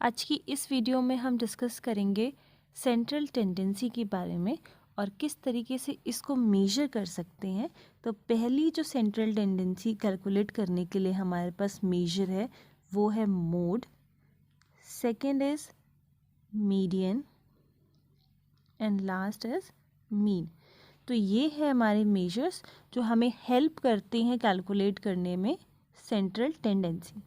आज की इस वीडियो में हम डिस्कस करेंगे सेंट्रल टेंडेंसी के बारे में और किस तरीके से इसको मेजर कर सकते हैं। तो पहली जो सेंट्रल टेंडेंसी कैलकुलेट करने के लिए हमारे पास मेजर है वो है mode, second is median and last is mean. तो ये है हमारे मेजर्स जो हमें हेल्प करते हैं कैलकुलेट करने में सेंट्रल टेंडेंसी।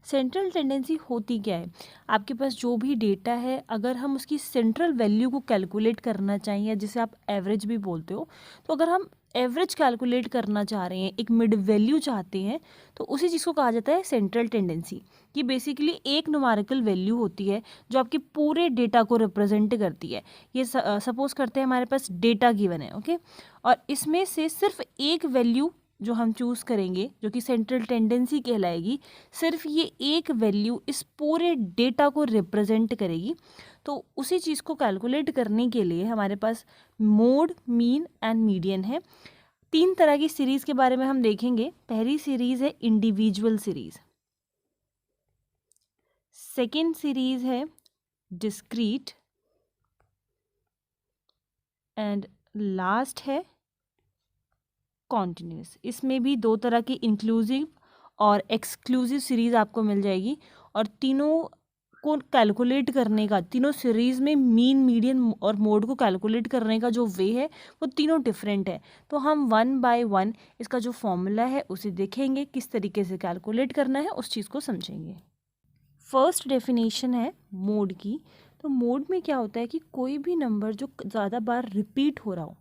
सेंट्रल टेंडेंसी होती क्या है? आपके पास जो भी डेटा है, अगर हम उसकी सेंट्रल वैल्यू को कैलकुलेट करना चाहें या जिसे आप एवरेज भी बोलते हो, तो अगर हम एवरेज कैलकुलेट करना चाह रहे हैं, एक मिड वैल्यू चाहते हैं, तो उसी चीज़ को कहा जाता है सेंट्रल टेंडेंसी। कि बेसिकली एक न्यूमेरिकल वैल्यू होती है जो आपके पूरे डेटा को रिप्रेजेंट करती है। ये सपोज करते हैं हमारे पास डेटा गिवन है, ओके, और इसमें से सिर्फ एक वैल्यू जो हम चूज़ करेंगे जो कि सेंट्रल टेंडेंसी कहलाएगी, सिर्फ ये एक वैल्यू इस पूरे डेटा को रिप्रेजेंट करेगी। तो उसी चीज़ को कैलकुलेट करने के लिए हमारे पास मोड, मीन एंड मीडियन है। तीन तरह की सीरीज़ के बारे में हम देखेंगे। पहली सीरीज़ है इंडिविजुअल सीरीज़, सेकेंड सीरीज़ है डिस्क्रीट एंड लास्ट है कॉन्टिन्यूस। इसमें भी दो तरह की इंक्लूसिव और एक्सक्लूसिव सीरीज़ आपको मिल जाएगी और तीनों को कैलकुलेट करने का, तीनों सीरीज़ में मीन, मीडियन और मोड को कैलकुलेट करने का जो वे है वो तीनों डिफरेंट है। तो हम वन बाय वन इसका जो फॉर्मूला है उसे देखेंगे, किस तरीके से कैलकुलेट करना है उस चीज़ को समझेंगे। फर्स्ट डेफिनेशन है मोड की। तो मोड में क्या होता है कि कोई भी नंबर जो ज़्यादा बार रिपीट हो रहा हो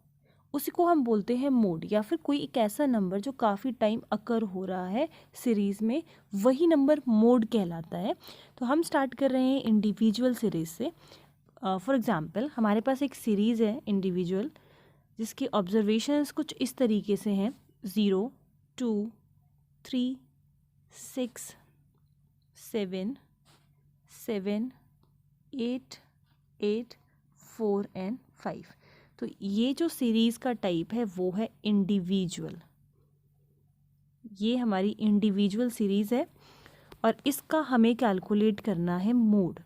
उसी को हम बोलते हैं मोड, या फिर कोई एक ऐसा नंबर जो काफ़ी टाइम अकर हो रहा है सीरीज़ में, वही नंबर मोड कहलाता है। तो हम स्टार्ट कर रहे हैं इंडिविजुअल सीरीज़ से। फॉर एग्ज़ाम्पल हमारे पास एक सीरीज़ है इंडिविजुअल जिसके ऑब्जर्वेशंस कुछ इस तरीके से हैं: 0, 2, 3, 6, 7, 7, 8, 8, 4 एंड 5। तो ये जो सीरीज़ का टाइप है वो है इंडिविजुअल। ये हमारी इंडिविजुअल सीरीज़ है और इसका हमें कैलकुलेट करना है मोड।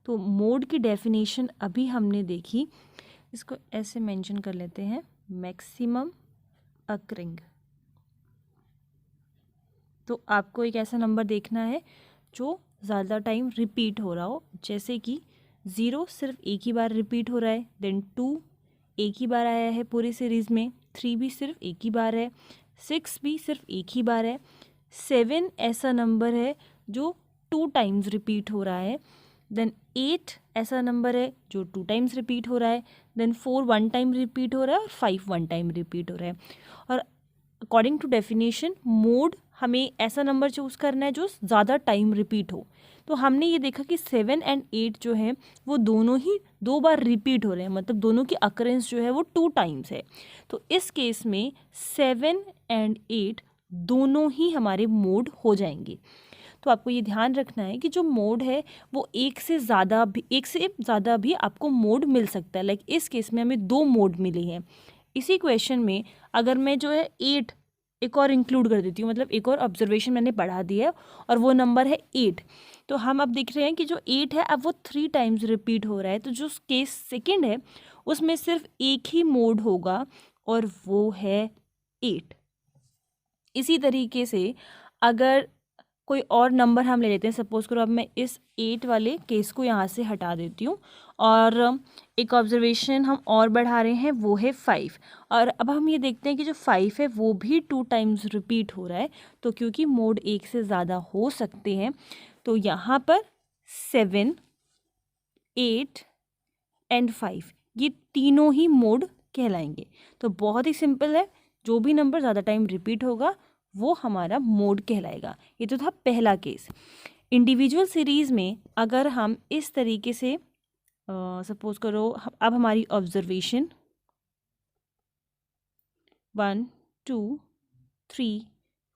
तो मोड की डेफिनेशन अभी हमने देखी, इसको ऐसे मेंशन कर लेते हैं, मैक्सिमम अकरिंग। तो आपको एक ऐसा नंबर देखना है जो ज़्यादा टाइम रिपीट हो रहा हो, जैसे कि 0 सिर्फ एक ही बार रिपीट हो रहा है, देन 2 एक ही बार आया है पूरी सीरीज़ में, 3 भी सिर्फ एक ही बार है, 6 भी सिर्फ एक ही बार है, 7 ऐसा नंबर है जो 2 टाइम्स रिपीट हो रहा है, देन 8 ऐसा नंबर है जो 2 टाइम्स रिपीट हो रहा है, देन 4 1 टाइम रिपीट हो रहा है और 5 1 टाइम रिपीट हो रहा है। और अकॉर्डिंग टू डेफिनेशन मोड हमें ऐसा नंबर चूज़ करना है जो ज़्यादा टाइम रिपीट हो। तो हमने ये देखा कि 7 एंड 8 जो है वो दोनों ही 2 बार रिपीट हो रहे हैं, मतलब दोनों की अकरेंस जो है वो 2 टाइम्स है। तो इस केस में 7 एंड 8 दोनों ही हमारे मोड हो जाएंगे। तो आपको ये ध्यान रखना है कि जो मोड है वो एक से ज़्यादा भी आपको मोड मिल सकता है। लाइक इस केस में हमें 2 मोड मिले हैं। इसी क्वेश्चन में अगर मैं जो है 8 एक और इंक्लूड कर देती हूँ, मतलब एक और ऑब्जर्वेशन मैंने बढ़ा दिया है और वो नंबर है 8, तो हम अब देख रहे हैं कि जो 8 है अब वो 3 टाइम्स रिपीट हो रहा है। तो जो केस सेकंड है उसमें सिर्फ एक ही मोड होगा और वो है 8। इसी तरीके से अगर कोई और नंबर हम ले लेते हैं, सपोज करो अब मैं इस 8 वाले केस को यहाँ से हटा देती हूँ और एक ऑब्जर्वेशन हम और बढ़ा रहे हैं, वो है 5। और अब हम ये देखते हैं कि जो 5 है वो भी 2 टाइम्स रिपीट हो रहा है। तो क्योंकि मोड एक से ज़्यादा हो सकते हैं तो यहाँ पर 7, 8 एंड 5 ये तीनों ही मोड कहलाएंगे। तो बहुत ही सिंपल है, जो भी नंबर ज़्यादा टाइम रिपीट होगा वो हमारा मोड कहलाएगा। ये तो था पहला केस। इंडिविजुअल सीरीज़ में अगर हम इस तरीके से सपोज करो, अब हमारी ऑब्जर्वेशन 1 2 3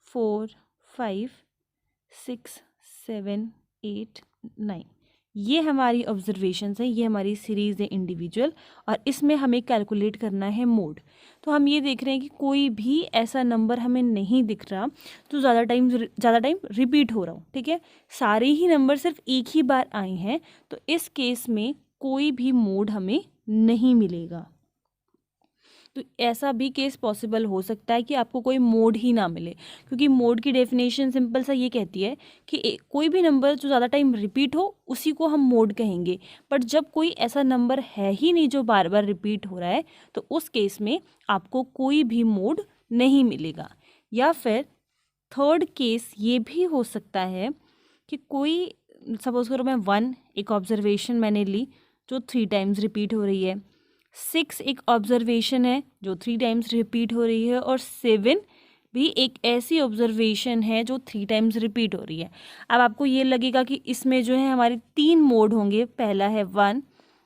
4 5 6 7 8 9 ये हमारी ऑब्जर्वेशंस है, ये हमारी सीरीज़ है इंडिविजुअल, और इसमें हमें कैलकुलेट करना है मोड। तो हम ये देख रहे हैं कि कोई भी ऐसा नंबर हमें नहीं दिख रहा तो ज़्यादा टाइम रिपीट हो रहा हो, ठीक है। सारे ही नंबर सिर्फ एक ही बार आए हैं, तो इस केस में कोई भी मोड हमें नहीं मिलेगा। तो ऐसा भी केस पॉसिबल हो सकता है कि आपको कोई मोड ही ना मिले, क्योंकि मोड की डेफिनेशन सिंपल सा ये कहती है कि कोई भी नंबर जो ज़्यादा टाइम रिपीट हो उसी को हम मोड कहेंगे। बट जब कोई ऐसा नंबर है ही नहीं जो बार बार रिपीट हो रहा है, तो उस केस में आपको कोई भी मोड नहीं मिलेगा। या फिर थर्ड केस ये भी हो सकता है कि कोई, सपोज करो मैं 1 एक ऑब्जर्वेशन मैंने ली जो 3 टाइम्स रिपीट हो रही है, 6 एक ऑब्जर्वेशन है जो 3 टाइम्स रिपीट हो रही है, और 7 भी एक ऐसी ऑब्जर्वेशन है जो 3 टाइम्स रिपीट हो रही है। अब आपको ये लगेगा कि इसमें जो है हमारे 3 मोड होंगे, पहला है 1,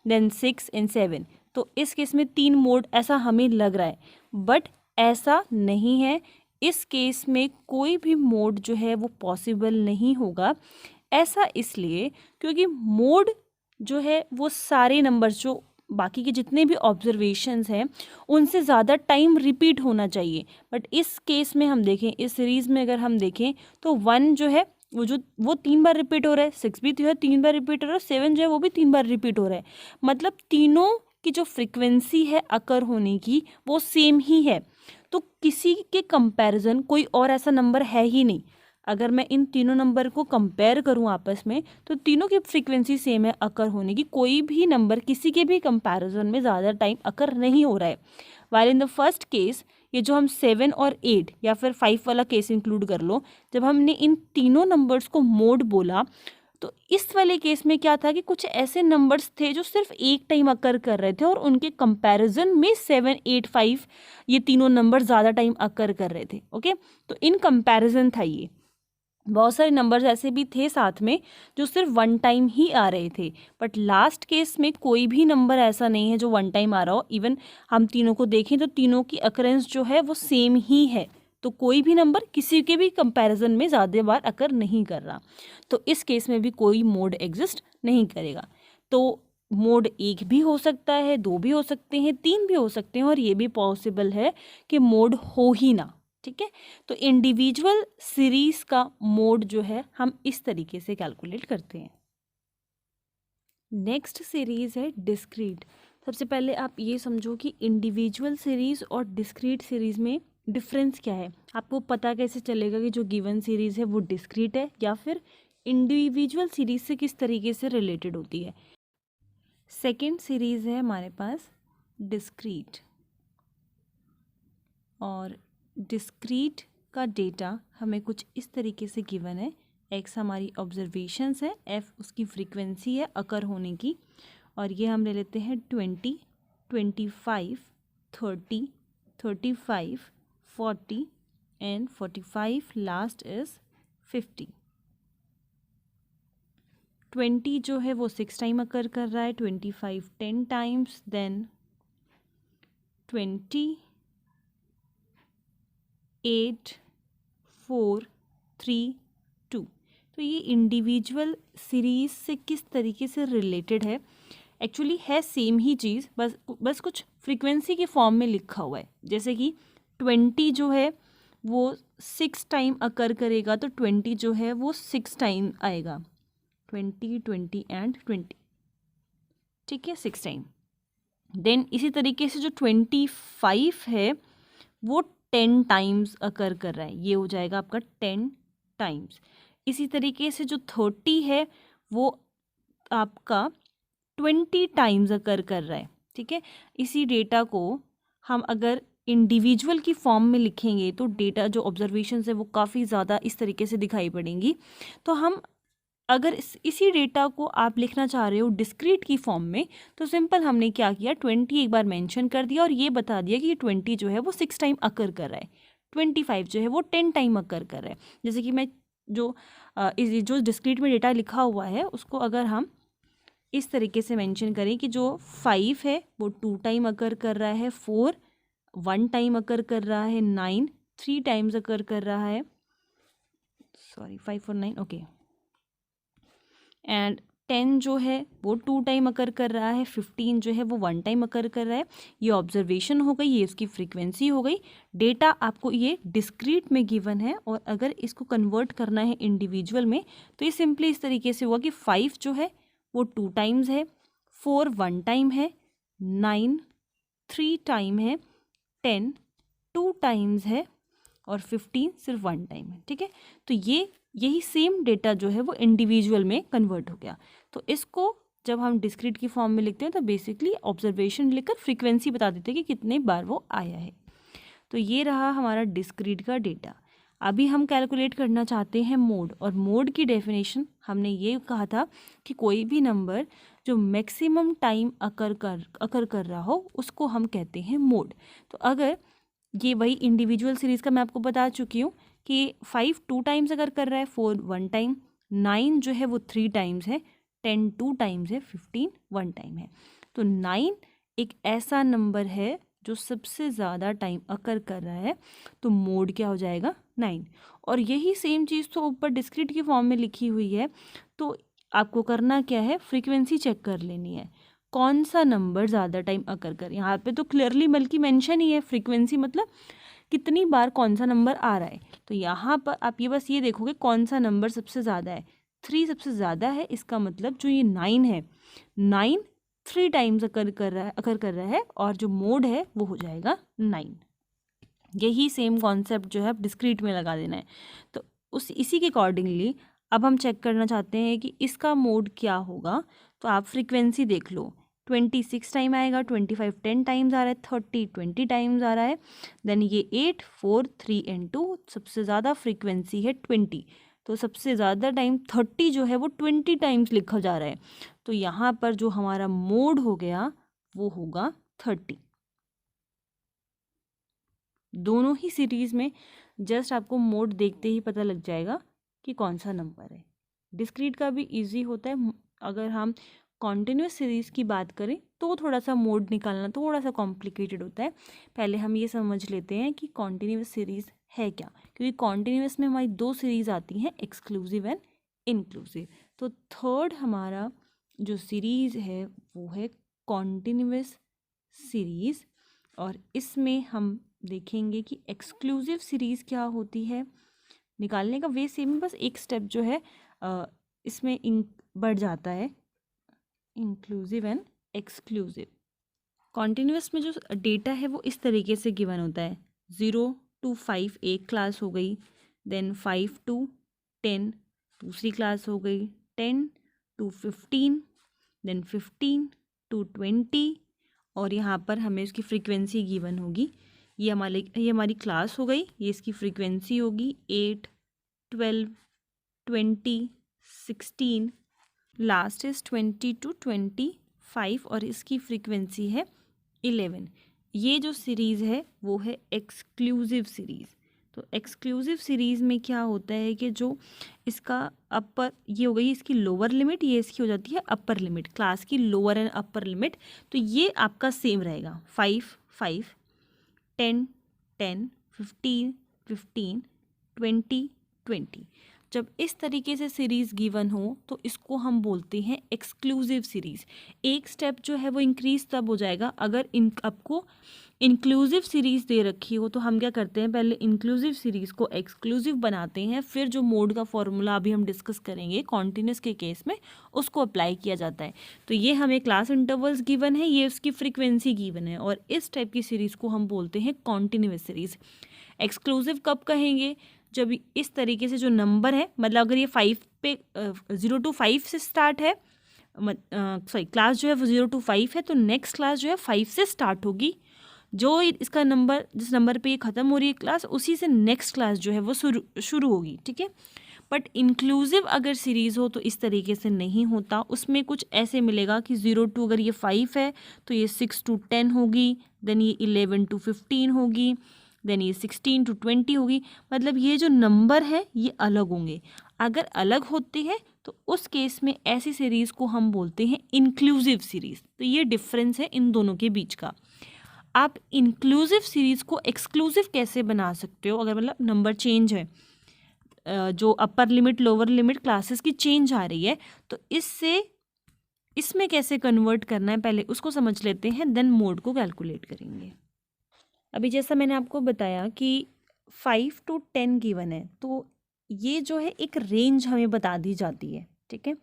देन 6 एंड 7। तो इस केस में 3 मोड ऐसा हमें लग रहा है, बट ऐसा नहीं है। इस केस में कोई भी मोड जो है वो पॉसिबल नहीं होगा। ऐसा इसलिए क्योंकि मोड जो है वो सारे नंबर्स जो बाकी के जितने भी ऑब्जर्वेशंस हैं उनसे ज़्यादा टाइम रिपीट होना चाहिए। बट इस केस में हम देखें, इस सीरीज़ में अगर हम देखें तो 1 जो है वो 3 बार रिपीट हो रहा है, 6 भी जो है 3 बार रिपीट हो रहा है, 7 जो है वो भी 3 बार रिपीट हो रहा है। मतलब तीनों की जो फ्रिक्वेंसी है अकर होने की वो सेम ही है। तो किसी के कंपैरिजन कोई और ऐसा नंबर है ही नहीं। अगर मैं इन तीनों नंबर को कंपेयर करूं आपस में, तो तीनों की फ्रीक्वेंसी सेम है अकर होने की। कोई भी नंबर किसी के भी कंपैरिजन में ज़्यादा टाइम अकर नहीं हो रहा है। While in the first case, ये जो हम 7 और 8 या फिर 5 वाला केस इंक्लूड कर लो, जब हमने इन तीनों नंबर्स को मोड बोला, तो इस वाले केस में क्या था कि कुछ ऐसे नंबर्स थे जो सिर्फ एक टाइम अकर कर रहे थे और उनके कंपैरिजन में 7, 8, 5 ये तीनों नंबर ज़्यादा टाइम अकर कर रहे थे। ओके, तो इन कंपैरिजन था ये। बहुत सारे नंबर्स ऐसे भी थे साथ में जो सिर्फ 1 टाइम ही आ रहे थे, बट लास्ट केस में कोई भी नंबर ऐसा नहीं है जो 1 टाइम आ रहा हो। इवन हम तीनों को देखें तो तीनों की अकरेंस जो है वो सेम ही है। तो कोई भी नंबर किसी के भी कंपैरिजन में ज़्यादा बार अकर नहीं कर रहा, तो इस केस में भी कोई मोड एग्जिस्ट नहीं करेगा। तो मोड 1 भी हो सकता है, 2 भी हो सकते हैं, 3 भी हो सकते हैं, और ये भी पॉसिबल है कि मोड हो ही ना। ठीक है, तो इंडिविजुअल सीरीज का मोड जो है हम इस तरीके से कैलकुलेट करते हैं। नेक्स्ट सीरीज है डिस्क्रीट। सबसे पहले आप ये समझो कि इंडिविजुअल सीरीज और डिस्क्रीट सीरीज में डिफरेंस क्या है। आपको पता कैसे चलेगा कि जो गिवन सीरीज है वो डिस्क्रीट है या फिर इंडिविजुअल सीरीज से किस तरीके से रिलेटेड होती है। सेकेंड सीरीज है हमारे पास डिस्क्रीट, और डिस्क्रीट का डेटा हमें कुछ इस तरीके से गिवन है। एक्स हमारी ऑब्जर्वेशंस है, एफ उसकी फ्रीक्वेंसी है अकर होने की, और ये हम ले लेते हैं 20, 25, 30, 35, 40 एंड 45, लास्ट इज 50। 20 जो है वो 6 टाइम अकर कर रहा है, 25 10 टाइम्स, देन 20, 8, 4, 3, 2। तो ये इंडिविजुअल सीरीज से किस तरीके से रिलेटेड है, एक्चुअली है सेम ही चीज़, बस कुछ फ्रीक्वेंसी के फॉर्म में लिखा हुआ है। जैसे कि 20 जो है वो 6 टाइम अकर करेगा, तो 20 जो है वो 6 टाइम आएगा, 20, 20 एंड 20, ठीक है, 6 टाइम। देन इसी तरीके से जो 25 है वो 10 टाइम्स अकर कर रहा है, ये हो जाएगा आपका 10 टाइम्स। इसी तरीके से जो 30 है वो आपका 20 टाइम्स अकर कर रहा है, ठीक है। इसी डेटा को हम अगर इंडिविजुअल की फॉर्म में लिखेंगे तो डेटा जो ऑब्जर्वेशंस है वो काफ़ी ज़्यादा इस तरीके से दिखाई पड़ेंगी। तो हम अगर इसी डेटा को आप लिखना चाह रहे हो डिस्क्रीट की फॉर्म में, तो सिंपल हमने क्या किया, 20 एक बार मेंशन कर दिया और ये बता दिया कि ये 20 जो है वो 6 टाइम अकर कर रहा है, 25 जो है वो 10 टाइम अकर कर रहा है। जैसे कि मैं जो डिस्क्रीट में डेटा लिखा हुआ है उसको अगर हम इस तरीके से मेंशन करें कि जो 5 है वो 2 टाइम अकर कर रहा है, 4 1 टाइम अकर कर रहा है, 9 3 टाइम्स अकर कर रहा है, 5 और 9 ओके, एंड 10 जो है वो 2 टाइम अकर कर रहा है, 15 जो है वो 1 टाइम अकर कर रहा है। ये ऑब्जर्वेशन हो गई, ये इसकी फ्रीक्वेंसी हो गई। डेटा आपको ये डिस्क्रीट में गिवन है और अगर इसको कन्वर्ट करना है इंडिविजुअल में तो ये सिंपली इस तरीके से हुआ कि 5 जो है वो 2 टाइम्स है, 4 1 टाइम है, 9 3 टाइम है, 10 2 टाइम्स है और 15 सिर्फ 1 टाइम है। ठीक है, तो यही सेम डेटा जो है वो इंडिविजुअल में कन्वर्ट हो गया। तो इसको जब हम डिस्क्रीट की फॉर्म में लिखते हैं तो बेसिकली ऑब्जर्वेशन लिखकर फ्रीक्वेंसी बता देते हैं कि कितने बार वो आया है। तो ये रहा हमारा डिस्क्रीट का डेटा। अभी हम कैलकुलेट करना चाहते हैं मोड, और मोड की डेफिनेशन हमने ये कहा था कि कोई भी नंबर जो मैक्सिमम टाइम अकर कर रहा हो उसको हम कहते हैं मोड। तो अगर ये वही इंडिविजुअल सीरीज़ का मैं आपको बता चुकी हूँ कि 5 2 टाइम्स अगर कर रहा है, 4 1 टाइम, 9 जो है वो 3 टाइम्स है, 10 2 टाइम्स है, 15 1 टाइम है। तो 9 एक ऐसा नंबर है जो सबसे ज़्यादा टाइम अकर कर रहा है, तो मोड क्या हो जाएगा 9। और यही सेम चीज़ तो ऊपर डिस्क्रीट की फॉर्म में लिखी हुई है। तो आपको करना क्या है, फ्रीक्वेंसी चेक कर लेनी है, कौन सा नंबर ज़्यादा टाइम अकर कर। यहाँ पे तो क्लियरली बल्कि मेंशन ही है, फ्रीक्वेंसी मतलब कितनी बार कौन सा नंबर आ रहा है। तो यहाँ पर आप बस ये देखोगे कौन सा नंबर सबसे ज़्यादा है। 3 सबसे ज़्यादा है, इसका मतलब जो ये 9 है, 9 3 टाइम्स अकर कर रहा है और जो मोड है वो हो जाएगा 9। यही सेम कॉन्सेप्ट जो है अब डिस्क्रीट में लगा देना है। तो इसी के अकॉर्डिंगली अब हम चेक करना चाहते हैं कि इसका मोड क्या होगा। तो आप फ्रीक्वेंसी देख लो, 26 टाइम आएगा, 25 10 टाइम्स आ रहा है, 30 20 टाइम्स आ रहा है, देन ये 8 4 3 एंड 2, सबसे ज़्यादा फ्रीक्वेंसी है 20। तो सबसे ज़्यादा टाइम 30 जो है वो 20 टाइम्स लिखा जा रहा है। तो यहाँ पर जो हमारा मोड हो गया वो होगा 30। दोनों ही सीरीज़ में जस्ट आपको मोड देखते ही पता लग जाएगा कि कौन सा नंबर है। डिस्क्रीट का भी इजी होता है। अगर हम कॉन्टिन्यूस सीरीज़ की बात करें तो थोड़ा सा मोड निकालना थोड़ा सा कॉम्प्लिकेटेड होता है। पहले हम ये समझ लेते हैं कि कॉन्टिन्यूस सीरीज़ है क्या, क्योंकि कॉन्टिन्यूस में हमारी 2 सीरीज़ आती हैं, एक्सक्लूसिव एंड इंक्लूसिव। तो थर्ड हमारा जो सीरीज़ है वो है कॉन्टिन्यूस सीरीज़, और इसमें हम देखेंगे कि एक्सक्लूसिव सीरीज़ क्या होती है। निकालने का वे सेम, बस एक स्टेप जो है इसमें बढ़ जाता है, इंक्लूसिव एंड एक्सक्लूसिव। कॉन्टिन्यूस में जो डेटा है वो इस तरीके से गिवन होता है, 0 to 5 एक क्लास हो गई, देन 5 to 10 दूसरी क्लास हो गई, 10 to 15, देन 15 to 20, और यहाँ पर हमें उसकी फ्रीक्वेंसी गिवन होगी। ये हमारी क्लास हो गई, ये इसकी फ्रीक्वेंसी होगी 8 12 20 16, लास्ट इज 20 to 25 और इसकी फ्रीक्वेंसी है 11। ये जो सीरीज़ है वो है एक्सक्लूसिव सीरीज़। तो एक्सक्लूसिव सीरीज़ में क्या होता है कि जो इसका अपर, ये हो गई इसकी लोअर लिमिट, ये इसकी हो जाती है अपर लिमिट, क्लास की लोअर एंड अपर लिमिट। तो ये आपका सेम रहेगा, 5 5 10 10 15 15 20 20। जब इस तरीके से सीरीज़ गिवन हो तो इसको हम बोलते हैं एक्सक्लूसिव सीरीज़। एक स्टेप जो है वो इंक्रीज तब हो जाएगा अगर आपको इंक्लूसिव सीरीज़ दे रखी हो। तो हम क्या करते हैं, पहले इंक्लूसिव सीरीज़ को एक्सक्लूसिव बनाते हैं, फिर जो मोड का फॉर्मूला अभी हम डिस्कस करेंगे कॉन्टिन्यूस के केस में उसको अप्लाई किया जाता है। तो ये हमें क्लास इंटरवल्स गिवन है, ये उसकी फ्रीक्वेंसी गिवन है, और इस टाइप की सीरीज़ को हम बोलते हैं कॉन्टिन्यूस सीरीज़। एक्सक्लूसिव कब कहेंगे, जब इस तरीके से जो नंबर है, मतलब अगर ये 5 पे 0 to 5 से स्टार्ट है, क्लास जो है वो 0 to 5 है, तो नेक्स्ट क्लास जो है 5 से स्टार्ट होगी। जो इसका नंबर, जिस नंबर पे ये ख़त्म हो रही है क्लास, उसी से नेक्स्ट क्लास जो है वो शुरू होगी। ठीक है, बट इंक्लूसिव अगर सीरीज़ हो तो इस तरीके से नहीं होता। उसमें कुछ ऐसे मिलेगा कि 0 to, अगर ये 5 है तो ये 6 to 10 होगी, देन ये 11 to 15 होगी, देन ये 16 to 20 होगी। मतलब ये जो नंबर है ये अलग होंगे। अगर अलग होते हैं तो उस केस में ऐसी सीरीज़ को हम बोलते हैं इंक्लूसिव सीरीज़। तो ये डिफरेंस है इन दोनों के बीच का। आप इंक्लूसिव सीरीज़ को एक्सक्लूसिव कैसे बना सकते हो, अगर मतलब नंबर चेंज है, जो upper limit lower limit classes की चेंज आ रही है, तो इससे इसमें कैसे कन्वर्ट करना है पहले उसको समझ लेते हैं, देन मोड को कैलकुलेट करेंगे। अभी जैसा मैंने आपको बताया कि 5 to 10 गिवन है, तो ये जो है एक रेंज हमें बता दी जाती है, ठीक है,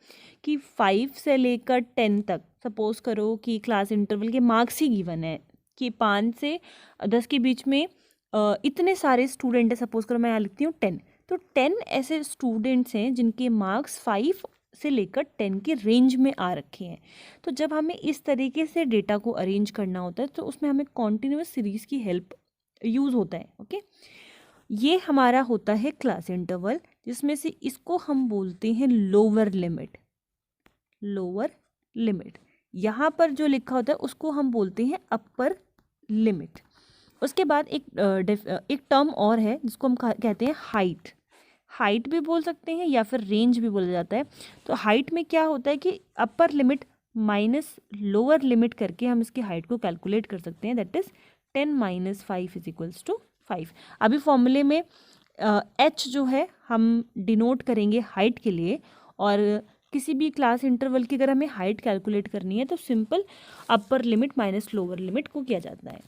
कि 5 से लेकर 10 तक। सपोज करो कि क्लास इंटरवल के मार्क्स ही गिवन है कि 5 से 10 के बीच में इतने सारे स्टूडेंट है। सपोज करो मैं यहाँ लिखती हूँ 10, तो 10 ऐसे स्टूडेंट्स हैं जिनके मार्क्स 5 से लेकर 10 के रेंज में आ रखे हैं। तो जब हमें इस तरीके से डेटा को अरेंज करना होता है तो उसमें हमें कॉन्टिन्यूस सीरीज़ की हेल्प यूज़ होता है। ओके, ये हमारा होता है क्लास इंटरवल, जिसमें से इसको हम बोलते हैं लोअर लिमिट। लोअर लिमिट यहाँ पर जो लिखा होता है उसको हम बोलते हैं अपर लिमिट। उसके बाद एक टर्म और है जिसको हम कहते हैं हाइट। हाइट भी बोल सकते हैं या फिर रेंज भी बोला जाता है। तो हाइट में क्या होता है कि upper limit minus lower limit करके हम इसकी हाइट को कैलकुलेट कर सकते हैं, दैट इज 10 - 5 = 5। अभी फॉर्मूले में h जो है हम डिनोट करेंगे हाइट के लिए, और किसी भी क्लास इंटरवल की अगर हमें हाइट कैलकुलेट करनी है तो simple upper limit minus lower limit को किया जाता है।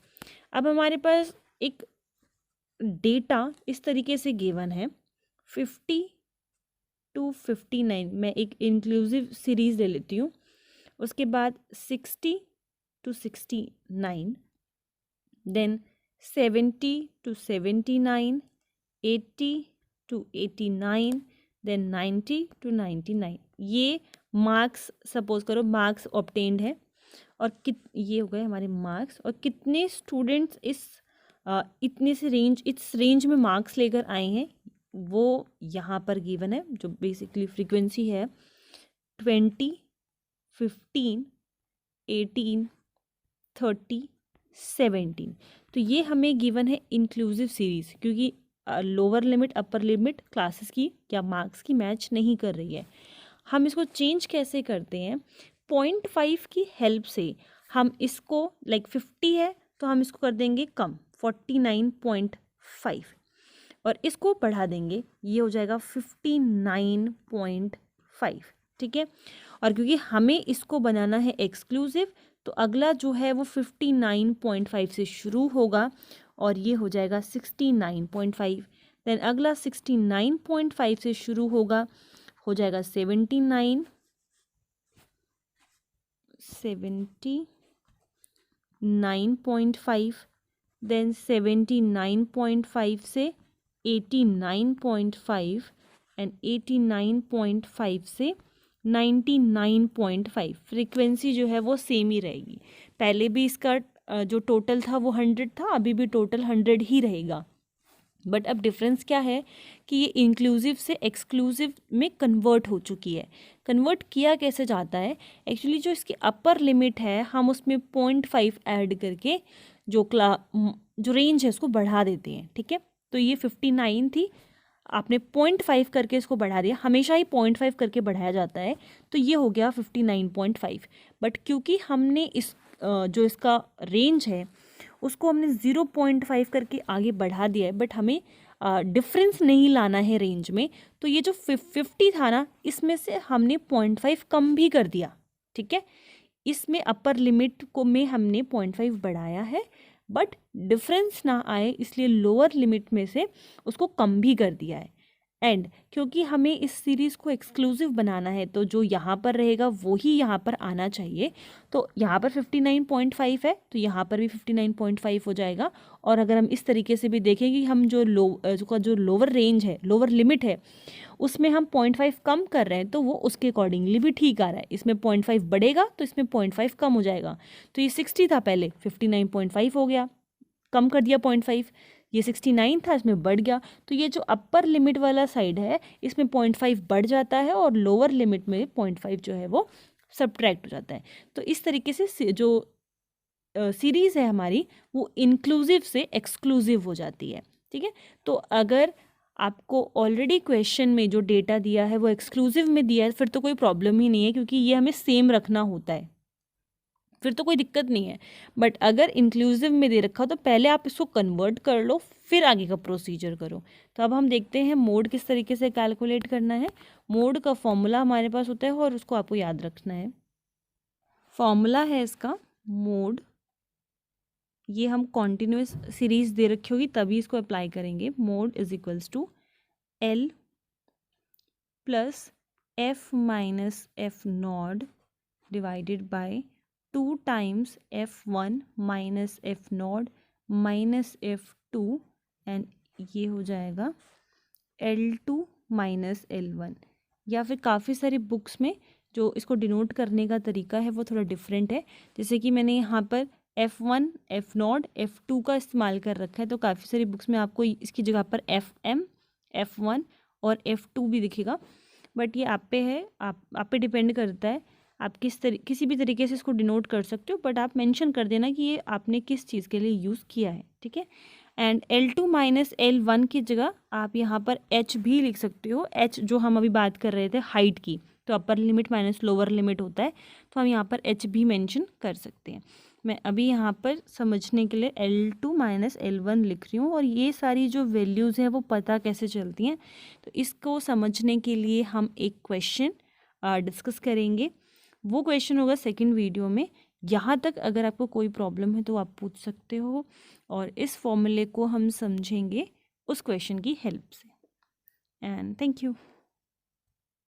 अब हमारे पास एक डेटा इस तरीके से गिवन है 50 to 59, मैं एक इंक्लूसिव सीरीज ले लेती हूँ। उसके बाद 60 to 69, then 70 to 79, 80 to 89, then 90 to 99। ये मार्क्स, सपोज करो मार्क्स ऑब्टेन्ड है, और ये हो गए हमारे मार्क्स, और कितने स्टूडेंट्स इस इस रेंज में मार्क्स लेकर आए हैं वो यहाँ पर गिवन है, जो बेसिकली फ्रीक्वेंसी है 20, 15, 18, 30, 17। तो ये हमें गिवन है इंक्लूसिव सीरीज़, क्योंकि lower limit upper limit classes की या मार्क्स की मैच नहीं कर रही है। हम इसको चेंज कैसे करते हैं, 0.5 की हेल्प से हम इसको, लाइक 50 है तो हम इसको कर देंगे कम 49.5, और इसको बढ़ा देंगे, ये हो जाएगा 59.5, ठीक है। और क्योंकि हमें इसको बनाना है एक्सक्लूसिव, तो अगला जो है वो 59.5 से शुरू होगा और ये हो जाएगा 69.5। देन अगला 69.5 से शुरू होगा, हो जाएगा 79.5, देन 79.5 से 89.5, एंड 89.5 से 99.5। फ्रीक्वेंसी जो है वो सेम ही रहेगी। पहले भी इसका जो टोटल था वो 100 था, अभी भी टोटल 100 ही रहेगा। बट अब डिफरेंस क्या है कि ये इंक्लूसिव से एक्सक्लूसिव में कन्वर्ट हो चुकी है। कन्वर्ट किया कैसे जाता है, एक्चुअली जो इसकी अपर लिमिट है हम उसमें 0.5 ऐड करके जो रेंज है उसको बढ़ा देते हैं, ठीक है। तो ये 59 थी, आपने 0.5 करके इसको बढ़ा दिया, हमेशा ही 0.5 करके बढ़ाया जाता है, तो ये हो गया 59.5। बट क्योंकि हमने इस जो इसका रेंज है उसको हमने 0.5 करके आगे बढ़ा दिया है, बट हमें डिफरेंस नहीं लाना है रेंज में, तो ये जो 50 था ना, इसमें से हमने 0.5 कम भी कर दिया, ठीक है। इसमें अपर लिमिट को में हमने 0.5 बढ़ाया है, बट डिफरेंस ना आए इसलिए लोअर लिमिट में से उसको कम भी कर दिया है। एंड क्योंकि हमें इस सीरीज़ को एक्सक्लूसिव बनाना है, तो जो यहाँ पर रहेगा वो ही यहाँ पर आना चाहिए। तो यहाँ पर 59.5 है तो यहाँ पर भी 59.5 हो जाएगा। और अगर हम इस तरीके से भी देखें कि हम जो लोअर रेंज है, लोअर लिमिट है, उसमें हम 0.5 कम कर रहे हैं तो वो उसके अकॉर्डिंगली भी ठीक आ रहा है। इसमें 0.5 बढ़ेगा तो इसमें 0.5 कम हो जाएगा। तो ये 60 था पहले, 59.5 हो गया, कम कर दिया 0.5। ये 69 था, इसमें बढ़ गया। तो ये जो अपर लिमिट वाला साइड है इसमें 0.5 बढ़ जाता है और लोअर लिमिट में 0.5 जो है वो सब्ट्रैक्ट हो जाता है। तो इस तरीके से जो सीरीज़ है हमारी वो इंक्लूसिव से एक्सक्लूसिव हो जाती है, ठीक है। तो अगर आपको ऑलरेडी क्वेश्चन में जो डेटा दिया है वो एक्सक्लूसिव में दिया है फिर तो कोई प्रॉब्लम ही नहीं है, क्योंकि ये हमें सेम रखना होता है, फिर तो कोई दिक्कत नहीं है। बट अगर इंक्लूसिव में दे रखा हो तो पहले आप इसको कन्वर्ट कर लो, फिर आगे का प्रोसीजर करो। तो अब हम देखते हैं मोड किस तरीके से कैलकुलेट करना है। मोड का फॉर्मूला हमारे पास होता है और उसको आपको याद रखना है। फॉर्मूला है इसका मोड, ये हम कॉन्टिन्यूस सीरीज दे रखी होगी तभी इसको अप्लाई करेंगे। Mode is equals to L plus F minus F naught divided by 2 times F1 minus F naught minus F2 and ये हो जाएगा L2 माइनस L1। या फिर काफ़ी सारी बुक्स में जो इसको डिनोट करने का तरीका है वो थोड़ा डिफरेंट है। जैसे कि मैंने यहाँ पर F1 एफ नॉड F2 का इस्तेमाल कर रखा है, तो काफ़ी सारी बुक्स में आपको इसकी जगह पर FM F1 और F2 भी दिखेगा। बट ये आप पे है, आप पे डिपेंड करता है, आप किसी भी तरीके से इसको डिनोट कर सकते हो, बट आप मेंशन कर देना कि ये आपने किस चीज़ के लिए यूज़ किया है, ठीक है। एंड L2 माइनस L1 की जगह आप यहाँ पर H भी लिख सकते हो। H जो हम अभी बात कर रहे थे हाइट की, तो upper limit minus lower limit होता है, तो हम यहाँ पर H भी मेंशन कर सकते हैं। मैं अभी यहाँ पर समझने के लिए L2 माइनस L1 लिख रही हूँ, और ये सारी जो वैल्यूज़ हैं वो पता कैसे चलती हैं, तो इसको समझने के लिए हम एक क्वेश्चन डिस्कस करेंगे। वो क्वेश्चन होगा सेकंड वीडियो में। यहाँ तक अगर आपको कोई प्रॉब्लम है तो आप पूछ सकते हो, और इस फॉर्मूले को हम समझेंगे उस क्वेश्चन की हेल्प से। And thank you.